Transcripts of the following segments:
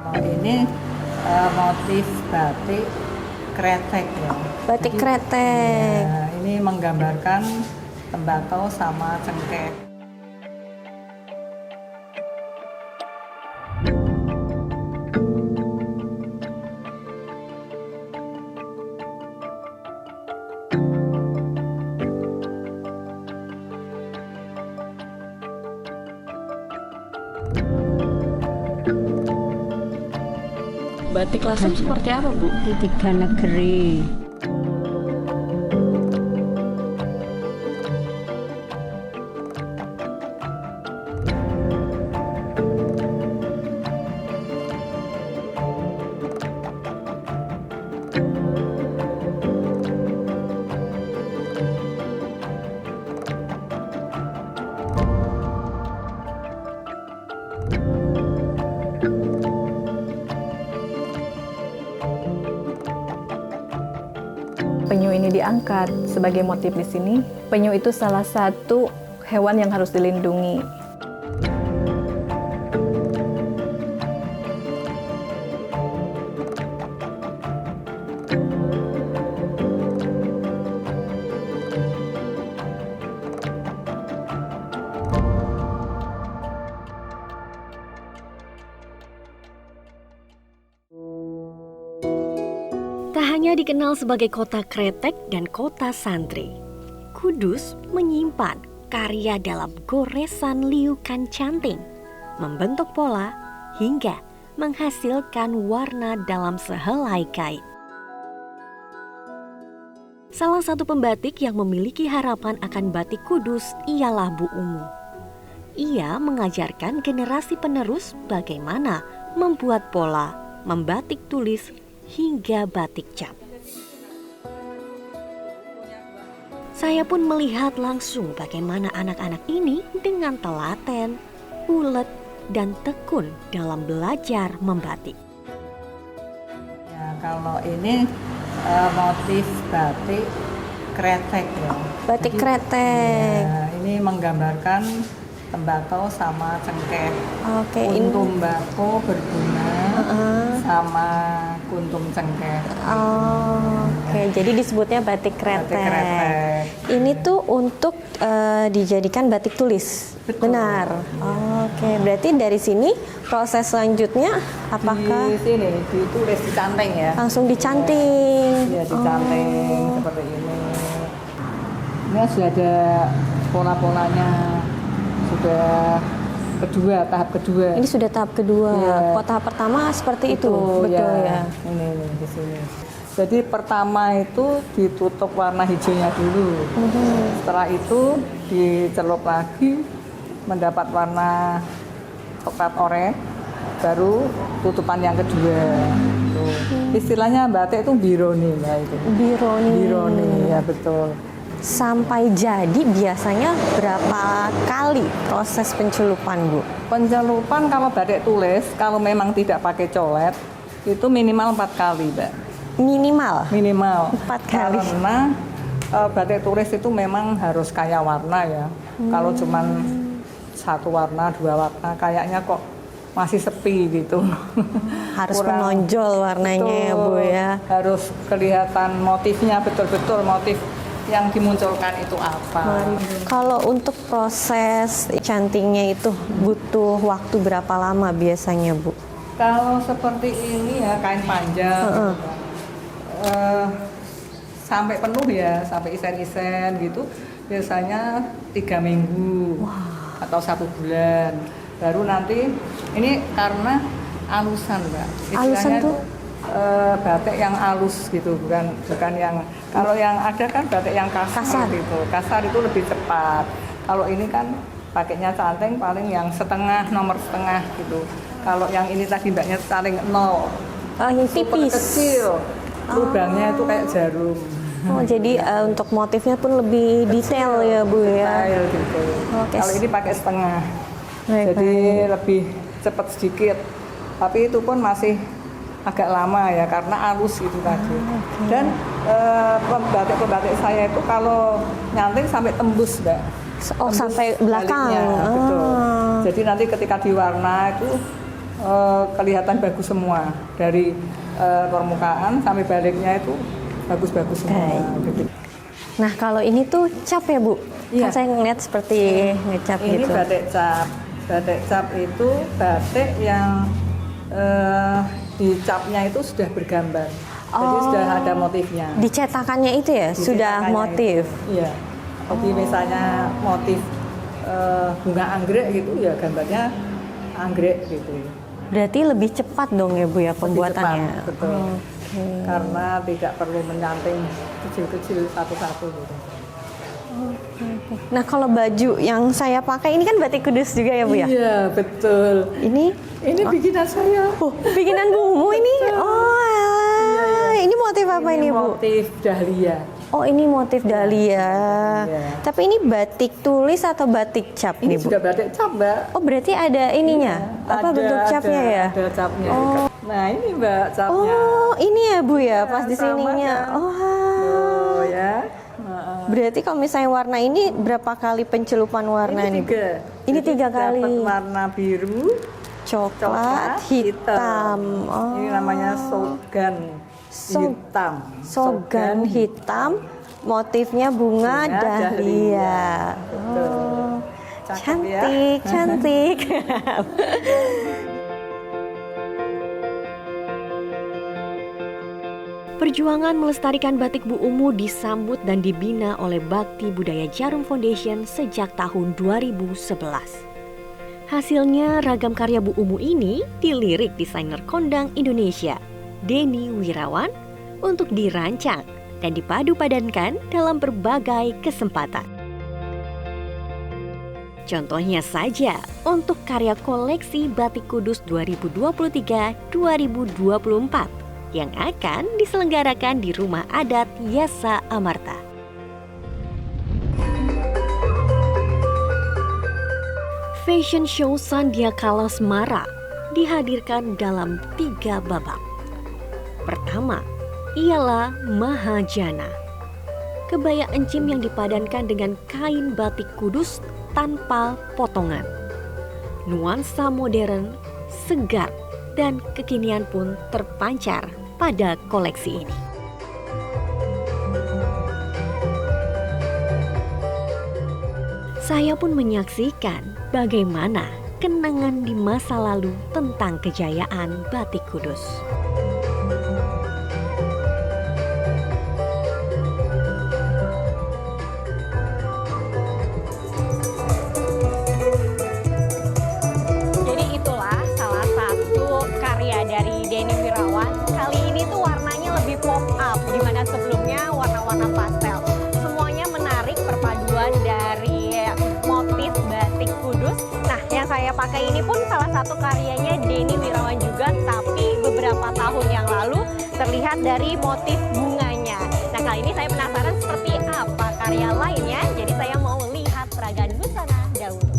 Kalau ini motif batik kretek ya. Batik kretek. Ya, ini menggambarkan tembakau sama cengkeh. Batik Lasem seperti apa, Bu? Di tiga negeri. Penyu ini diangkat sebagai motif di sini. Penyu itu salah satu hewan yang harus dilindungi. Tak hanya dikenal sebagai kota kretek dan kota santri, Kudus menyimpan karya dalam goresan liukan canting, membentuk pola hingga menghasilkan warna dalam sehelai kain. Salah satu pembatik yang memiliki harapan akan batik Kudus ialah Bu Umu. Ia mengajarkan generasi penerus bagaimana membuat pola, membatik tulis, hingga batik cap. Saya pun melihat langsung bagaimana anak-anak ini dengan telaten, ulet, dan tekun dalam belajar membatik. Ya, kalau ini motif batik kretek ya. Batik Jadi, kretek. ya, ini menggambarkan tembakau sama cengkeh. Oke, ini. Kuntum bako berbunga sama kuntum cengkeh. Oke, jadi disebutnya batik kretek. Batik kretek. Ini tuh untuk dijadikan batik tulis. Betul. Benar. Oke, berarti dari sini proses selanjutnya apakah Di sini ditulis dicanting ya. langsung dicanting? Ya dicanting seperti ini. Ini sudah ada pola-polanya, sudah tahap kedua. Ini sudah tahap kedua. Iya. Kok tahap pertama seperti itu, betul ya. Ini di sini. Jadi pertama itu ditutup warna hijaunya dulu. Setelah itu dicelup lagi mendapat warna coklat oranye, baru tutupan yang kedua. Tuh. Istilahnya batik itu bironi ya itu. Bironi. Bironi ya betul. Sampai jadi biasanya berapa kali proses pencelupan, Bu? Pencelupan kalau batik tulis, kalau memang tidak pakai colet, itu minimal 4 kali, Mbak. Minimal. Minimal. 4 kali. Karena batik tulis itu memang harus kaya warna ya. Kalau cuman satu warna, 2 warna, kayaknya kok masih sepi gitu. Harus menonjol warnanya ya, Bu ya. Harus kelihatan motifnya betul-betul motif yang dimunculkan itu apa. Kalau untuk proses cantingnya itu butuh waktu berapa lama biasanya, Bu? Kalau seperti ini ya kain panjang, sampai penuh ya, sampai isen-isen gitu, biasanya 3 minggu atau 1 bulan. Baru nanti ini karena alusan, Mbak. Alusan Istilahnya tuh? Batik yang halus gitu, bukan yang kalau yang ada kan batik yang kasar gitu. Kasar itu lebih cepat. Kalau ini kan pakainya canting paling yang setengah, nomor setengah gitu. Kalau yang ini tadi Mbaknya canting 0. Yang Super tipis. kecil. Lubangnya itu kayak jarum. Oh, jadi untuk motifnya pun lebih detail ya, Bu ya. Detail gitu. Oke. Kalau ini pakai setengah. Baik, Jadi lebih cepat sedikit. Tapi itu pun masih agak lama ya karena halus itu tadi. Dan pembatik-pembatik saya itu kalau nyanting sampai tembus, Mbak. Oh, sampai belakang. baliknya, betul. Jadi nanti ketika diwarna itu kelihatan bagus semua dari permukaan sampai baliknya itu bagus-bagus semua. Gitu. Nah, kalau ini tuh cap ya, Bu? Iya. Kan saya ngeliat seperti ngecap Ini gitu. batik cap. Batik cap itu batik yang di capnya itu sudah bergambar. Jadi sudah ada motifnya. Dicetakannya itu ya, Di sudah cetakannya motif. itu. Iya. Jadi misalnya motif bunga anggrek gitu ya gambarnya anggrek gitu. Berarti lebih cepat dong ya, Bu ya, Lebih pembuatannya. cepat, betul. Karena tidak perlu menyanting kecil-kecil satu-satu gitu. Nah, kalau baju yang saya pakai ini kan batik Kudus juga ya, Bu ya? Iya, betul. Ini Bikinan saya. oh, bikinan Bumu ini. Oh, alah. Ini motif apa ini, Bu? Motif dahlia. Oh, ini motif dahlia. Iya. Tapi ini batik tulis atau batik cap Ini nih, Bu? juga batik cap, Mbak. Oh, berarti ada ininya. Apa bentuk capnya ya? Ada capnya. Nah, ini Mbak capnya. Oh, ini ya, Bu ya, pas di sama sininya. kan? Oh, Oh ya. berarti kalau misalnya warna ini berapa kali pencelupan warna Ini nih, Bu? tiga. Ini Jadi 3 kali. dapat warna biru, Coklat, hitam. Oh. Ini namanya sogan hitam. Sogan hitam, motifnya bunga Bunga dahlia. Betul. Oh, Cakep ya. cantik, cantik. Perjuangan melestarikan batik Bu Umu disambut dan dibina oleh Bakti Budaya Jarum Foundation sejak tahun 2011. Hasilnya, ragam karya Bu Umu ini dilirik desainer kondang Indonesia, Denny Wirawan, untuk dirancang dan dipadu-padankan dalam berbagai kesempatan. Contohnya saja untuk karya koleksi Batik Kudus 2023-2024 yang akan diselenggarakan di Rumah Adat Yasa Amarta. Fashion Show Sandiakala Semara dihadirkan dalam 3 babak. Pertama, ialah Mahajana. Kebaya encim yang dipadankan dengan kain batik Kudus tanpa potongan. Nuansa modern, segar, dan kekinian pun terpancar pada koleksi ini. Saya pun menyaksikan bagaimana kenangan di masa lalu tentang kejayaan batik Kudus. Jadi itulah salah satu karya dari Denny Wirawan. Kali ini tuh warnanya lebih pop up, di mana sebelumnya warna-warna pastel. Semuanya menarik perpaduan dari motif batik Kudus. Nah, yang saya pakai ini pun salah satu karyanya Denny Wirawan juga, tapi beberapa tahun yang lalu terlihat dari motif bunganya. Nah, kali ini saya penasaran seperti apa karya lainnya, jadi saya mau lihat peragaan busana dahulu.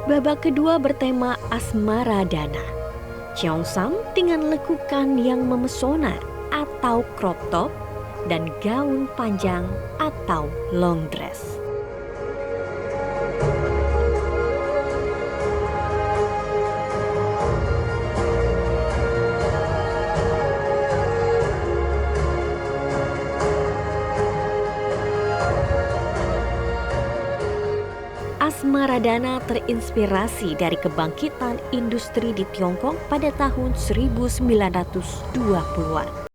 Babak kedua bertema Asmara Dana. Cheongsam dengan lekukan yang memesona atau crop top dan gaun panjang atau long dress. Asmaradana terinspirasi dari kebangkitan industri di Tiongkok pada tahun 1920-an.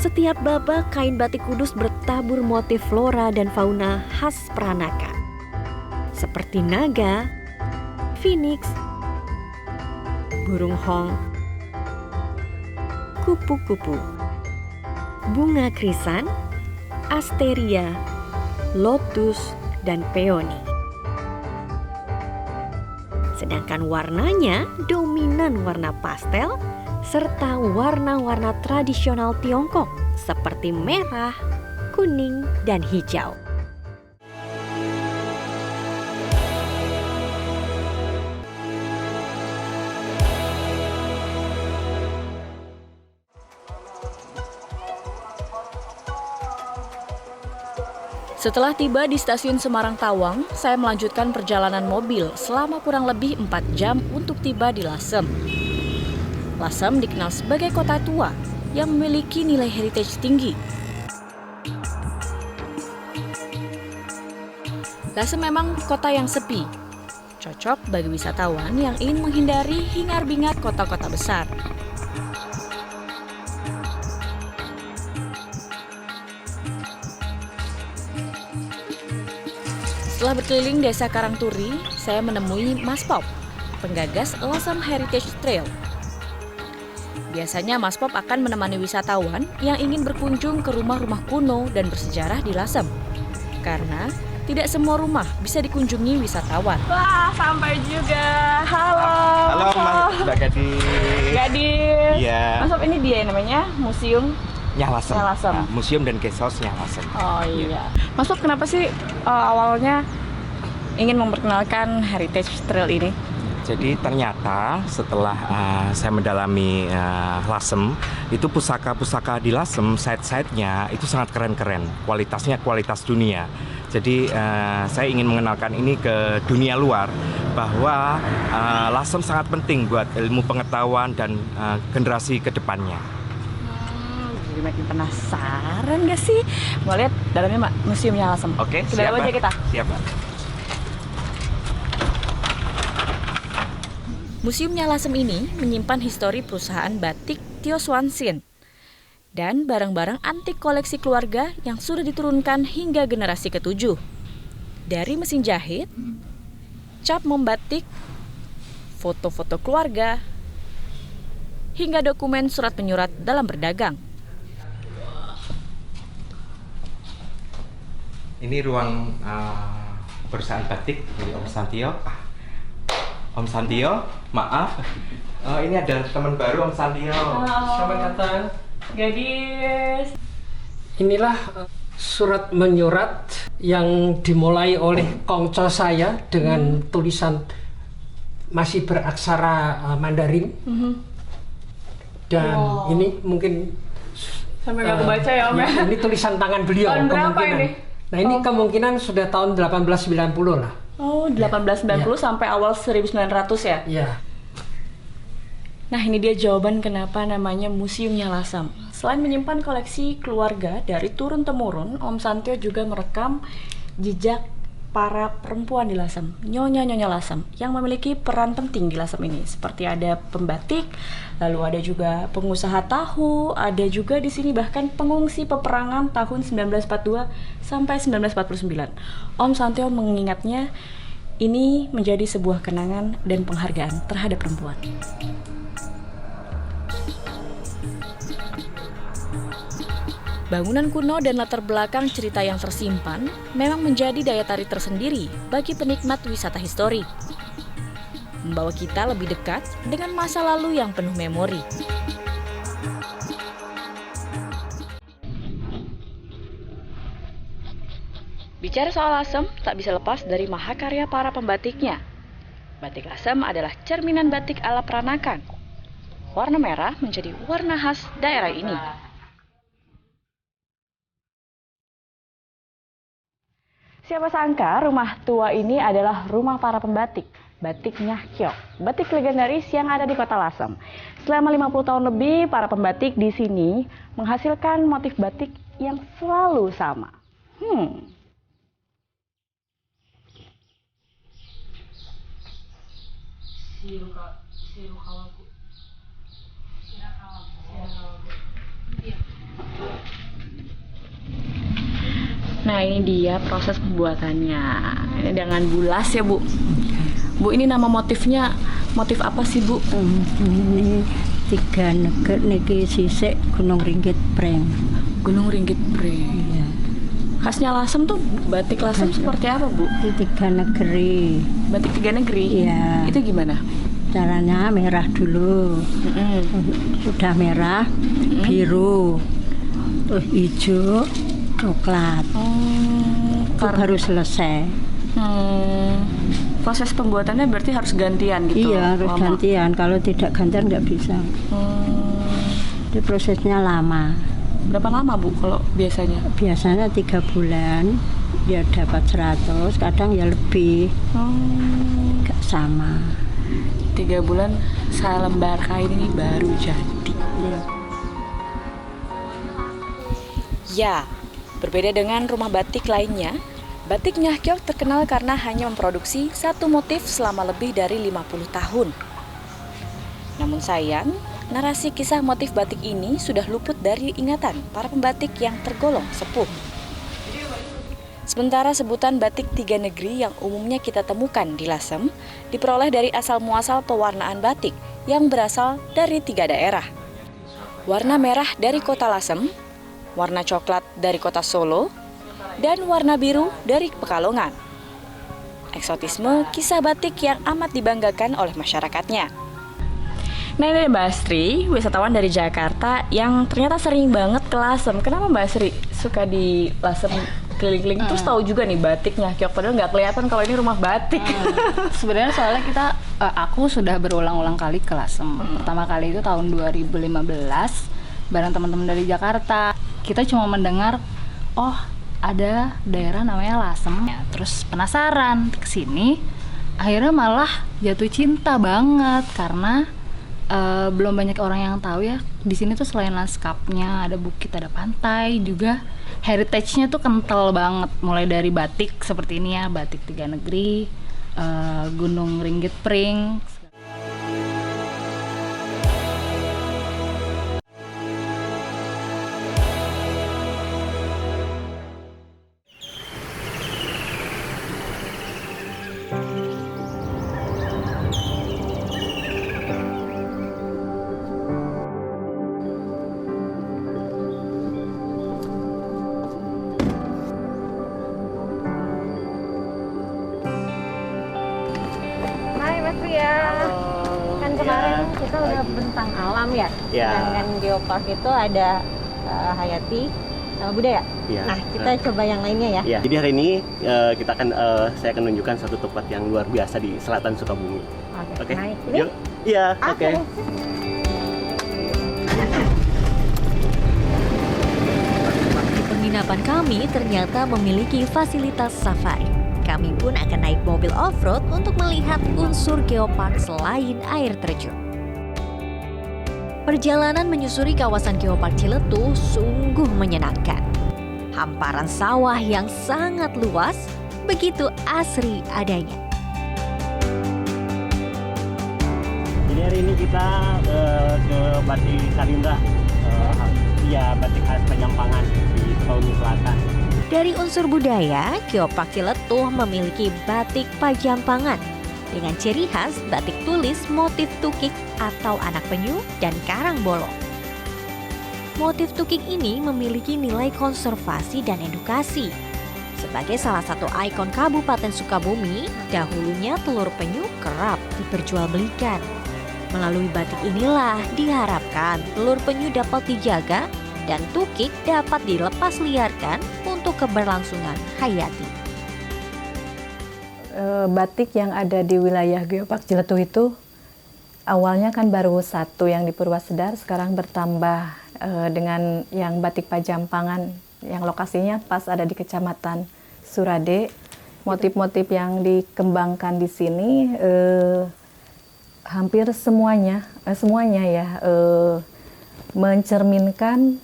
Setiap babak kain batik Kudus bertabur motif flora dan fauna khas Peranakan. Seperti naga, phoenix, burung hong, kupu-kupu, bunga krisan, asteria, lotus, dan peoni. Sedangkan warnanya dominan warna pastel serta warna-warna tradisional Tiongkok seperti merah, kuning, dan hijau. Setelah tiba di stasiun Semarang Tawang, saya melanjutkan perjalanan mobil selama kurang lebih 4 jam untuk tiba di Lasem. Lasem dikenal sebagai kota tua yang memiliki nilai heritage tinggi. Lasem memang kota yang sepi, cocok bagi wisatawan yang ingin menghindari hingar-bingar kota-kota besar. Setelah berkeliling desa Karangturi, saya menemui Mas Pop, penggagas Lasem Heritage Trail. Biasanya Mas Pop akan menemani wisatawan yang ingin berkunjung ke rumah-rumah kuno dan bersejarah di Lasem. Karena tidak semua rumah bisa dikunjungi wisatawan. Wah, sampai juga. Halo. Halo, Mbak Gadis. Gadis. Iya. Mas Sob, ini dia yang namanya Museum Nyalasem. Nyalasem. Nah, museum dan guest house Nyalasem. Oh iya. Mas Sob, kenapa sih awalnya ingin memperkenalkan Heritage Trail ini? Jadi ternyata setelah saya mendalami Lasem, itu pusaka-pusaka di Lasem, site-site-nya itu sangat keren-keren. Kualitasnya kualitas dunia. Jadi saya ingin mengenalkan ini ke dunia luar bahwa Lasem sangat penting buat ilmu pengetahuan dan generasi ke depannya. Jadi makin penasaran gak sih? Mau lihat dalamnya, Mbak, museumnya Lasem. Oke, Ke siap, dalam aja Mbak. kita. Siap, Mbak. Museum Nyalasem ini menyimpan histori perusahaan batik Tio Swansin dan barang-barang antik koleksi keluarga yang sudah diturunkan hingga generasi ke-7. Dari mesin jahit, cap membatik, foto-foto keluarga, hingga dokumen surat menyurat dalam berdagang. Ini ruang perusahaan batik dari Om Santio. Om Santio, maaf. Ini ada teman baru Om Santio. Selamat datang. Gadis. Inilah surat menyurat yang dimulai oleh kongco saya dengan tulisan masih beraksara Mandarin. Dan ini mungkin Sampai nggak kebaca ya, Om ya? Ini tulisan tangan beliau. Tahun berapa kemungkinan. ini? Nah ini kemungkinan sudah tahun 1890 lah. Oh, 1890 Ya. sampai awal 1900 ya? Iya. Nah, ini dia jawaban kenapa namanya Museum Nyalasem. Selain menyimpan koleksi keluarga dari turun-temurun, Om Santio juga merekam jejak para perempuan di Lasem, nyonya-nyonya Lasem, yang memiliki peran penting di Lasem ini. Seperti ada pembatik, lalu ada juga pengusaha tahu, ada juga di sini bahkan pengungsi peperangan tahun 1942 sampai 1949. Om Santio mengingatnya ini menjadi sebuah kenangan dan penghargaan terhadap perempuan. Bangunan kuno dan latar belakang cerita yang tersimpan memang menjadi daya tarik tersendiri bagi penikmat wisata histori. Membawa kita lebih dekat dengan masa lalu yang penuh memori. Bicara soal Lasem, tak bisa lepas dari mahakarya para pembatiknya. Batik Lasem adalah cerminan batik ala Peranakan. Warna merah menjadi warna khas daerah ini. Siapa sangka rumah tua ini adalah rumah para pembatik, batik Nyahkyok, batik legendaris yang ada di kota Lasem. Selama 50 tahun lebih, para pembatik di sini menghasilkan motif batik yang selalu sama. Nah, ini dia proses pembuatannya. Ini dengan bulas ya, Bu. Bu, ini nama motifnya motif apa sih, Bu? Ini tiga negeri niki sisik Gunung Ringgit Preng. Gunung Ringgit Preng. Iya. Khasnya Lasem tuh batik Lasem seperti apa, Bu? Di tiga negeri. Batik tiga negeri? Iya. Itu gimana? Caranya merah dulu. Sudah merah, biru, terus hijau, coklat. Itu baru selesai. Proses pembuatannya berarti harus gantian gitu? Iya, harus lama. gantian. Kalau tidak gantian nggak bisa. Jadi prosesnya lama. Berapa lama, Bu, kalau biasanya? Biasanya 3 bulan, ya dapat 100, kadang ya lebih. Nggak sama. 3 bulan selembar kain ini baru jadi. Iya. Ya, berbeda dengan rumah batik lainnya, batik Nyahkyok terkenal karena hanya memproduksi satu motif selama lebih dari 50 tahun. Namun sayang, narasi kisah motif batik ini sudah luput dari ingatan para pembatik yang tergolong sepuh. Sementara sebutan batik tiga negeri yang umumnya kita temukan di Lasem diperoleh dari asal-muasal pewarnaan batik yang berasal dari 3 daerah. Warna merah dari kota Lasem, warna coklat dari kota Solo, dan warna biru dari Pekalongan. Eksotisme kisah batik yang amat dibanggakan oleh masyarakatnya. Nah, ini Mbak Astri, wisatawan dari Jakarta yang ternyata sering banget ke Lasem. Kenapa Mbak Astri suka di Lasem keliling-keliling? Terus tahu juga nih batik Nyahkyok, padahal nggak kelihatan kalau ini rumah batik. Sebenarnya soalnya aku sudah berulang-ulang kali ke Lasem. Pertama kali itu tahun 2015 bareng teman-teman dari Jakarta. Kita cuma mendengar, oh ada daerah namanya Lasem. Ya, terus penasaran ke sini, akhirnya malah jatuh cinta banget karena belum banyak orang yang tahu ya. Di sini tuh selain lanskapnya ada bukit, ada pantai, juga heritage-nya tuh kental banget. Mulai dari batik seperti ini ya, batik tiga negeri, Gunung Ringgit Pring. Kan kemarin kita udah bentang alam ya. Sedangkan geopark itu ada hayati sama budaya. Nah, kita coba yang lainnya ya. Jadi hari ini saya akan menunjukkan satu tempat yang luar biasa di selatan Sukabumi. Oke. Nah, Yuk. Iya, oke. Penginapan kami ternyata memiliki fasilitas safari. Kami pun akan naik mobil off-road untuk melihat unsur geopark selain air terjun. Perjalanan menyusuri kawasan Geopark Ciletuh sungguh menyenangkan. Hamparan sawah yang sangat luas, begitu asri adanya. Jadi hari ini kita ke Batik Kalindra. Batik khas Pajampangan di Sukabumi Selatan. Dari unsur budaya, Geopark Ciletuh memiliki batik Pajampangan dengan ciri khas batik tulis motif tukik atau anak penyu dan karang bolong. Motif tukik ini memiliki nilai konservasi dan edukasi. Sebagai salah satu ikon Kabupaten Sukabumi, dahulunya telur penyu kerap diperjualbelikan. Melalui batik inilah diharapkan telur penyu dapat dijaga dan tukik dapat dilepas liarkan untuk keberlangsungan hayati. Batik yang ada di wilayah Geopark Ciletuh itu awalnya kan baru satu yang di Purwasedar, sekarang bertambah dengan yang batik Pajampangan yang lokasinya pas ada di Kecamatan Surade. Motif-motif yang dikembangkan di sini hampir semuanya ya mencerminkan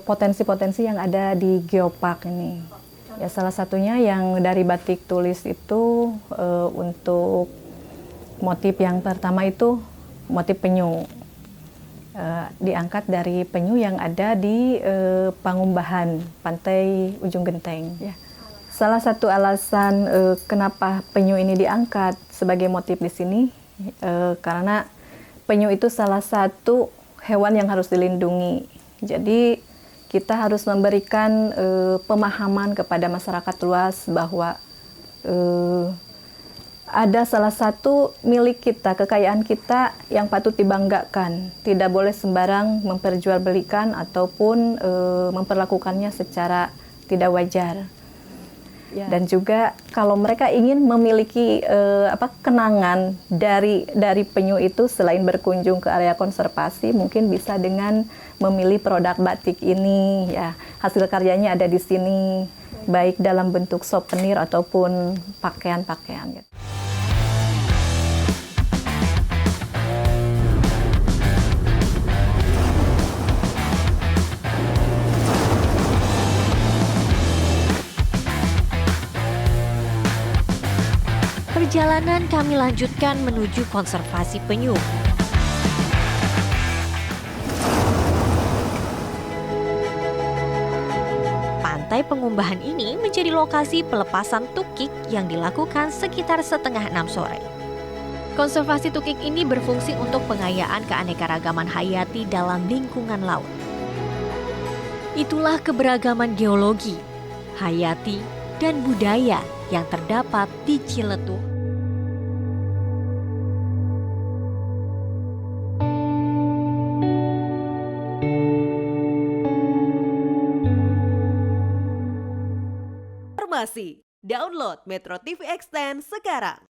potensi-potensi yang ada di Geopark ini. Ya, salah satunya yang dari batik tulis itu untuk motif yang pertama itu motif penyu. diangkat dari penyu yang ada di Pangumbahan, pantai Ujung Genteng. Ya. Salah satu alasan kenapa penyu ini diangkat sebagai motif di sini, karena penyu itu salah satu hewan yang harus dilindungi. Jadi kita harus memberikan pemahaman kepada masyarakat luas bahwa ada salah satu milik kita, kekayaan kita yang patut dibanggakan. Tidak boleh sembarang memperjualbelikan ataupun memperlakukannya secara tidak wajar. Ya. Dan juga kalau mereka ingin memiliki kenangan dari penyu itu, selain berkunjung ke area konservasi, mungkin bisa dengan memilih produk batik ini. Ya, hasil karyanya ada di sini, baik dalam bentuk souvenir ataupun pakaian-pakaian. Gitu. Perjalanan kami lanjutkan menuju konservasi penyu. Pantai Pangumbahan ini menjadi lokasi pelepasan tukik yang dilakukan sekitar 5:30 sore. Konservasi tukik ini berfungsi untuk pengayaan keanekaragaman hayati dalam lingkungan laut. Itulah keberagaman geologi, hayati, dan budaya yang terdapat di Ciletuh. Download Metro TV Extend sekarang.